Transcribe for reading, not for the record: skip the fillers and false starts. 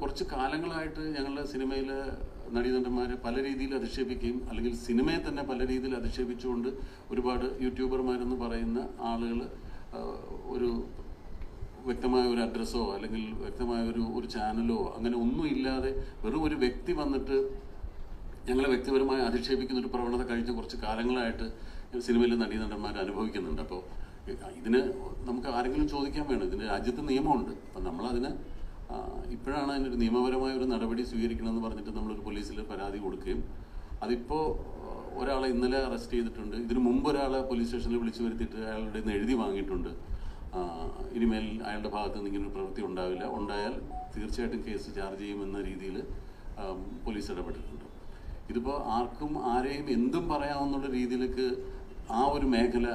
കുറച്ച് കാലങ്ങളായിട്ട് ഞങ്ങളുടെ സിനിമയിലെ നടീനടന്മാരെ പല രീതിയിൽ അധിക്ഷേപിക്കുകയും അല്ലെങ്കിൽ സിനിമയെ തന്നെ പല രീതിയിൽ അധിക്ഷേപിച്ചുകൊണ്ട് ഒരുപാട് യൂട്യൂബർമാരെന്ന് പറയുന്ന ആളുകൾ ഒരു വ്യക്തമായ ഒരു അഡ്രസ്സോ അല്ലെങ്കിൽ വ്യക്തമായ ഒരു ചാനലോ അങ്ങനെ ഒന്നും ഇല്ലാതെ വെറും ഒരു വ്യക്തി വന്നിട്ട് ഞങ്ങളെ വ്യക്തിപരമായി അധിക്ഷേപിക്കുന്ന ഒരു പ്രവണത കഴിഞ്ഞ കുറച്ച് കാലങ്ങളായിട്ട് സിനിമയിലെ നടീനടന്മാർ അനുഭവിക്കുന്നുണ്ട്. അപ്പോൾ ഇതിന് നമുക്ക് ആരെങ്കിലും ചോദിക്കാൻ വേണം. ഇതിന് രാജ്യത്ത് നിയമമുണ്ട്. അപ്പം നമ്മളതിന് ഇപ്പോഴാണ് അതിനൊരു നിയമപരമായ ഒരു നടപടി സ്വീകരിക്കണമെന്ന് പറഞ്ഞിട്ട് നമ്മളൊരു പോലീസിൽ പരാതി കൊടുക്കുകയും അതിപ്പോൾ ഒരാളെ ഇന്നലെ അറസ്റ്റ് ചെയ്തിട്ടുണ്ട്. ഇതിനു മുമ്പ് ഒരാളെ പോലീസ് സ്റ്റേഷനിൽ വിളിച്ചു വരുത്തിയിട്ട് അയാളുടെ നിന്ന് എഴുതി വാങ്ങിയിട്ടുണ്ട്. ഇനിമേൽ അയാളുടെ ഭാഗത്ത് നിന്ന് ഇങ്ങനൊരു പ്രവൃത്തി ഉണ്ടാവില്ല, ഉണ്ടായാൽ തീർച്ചയായിട്ടും കേസ് ചാർജ് ചെയ്യുമെന്ന രീതിയിൽ പോലീസ് ഇടപെട്ടിട്ടുണ്ട്. ഇതിപ്പോൾ ആർക്കും ആരെയും എന്തും പറയാമെന്നുള്ള രീതിയിലേക്ക് ആ ഒരു മേഖല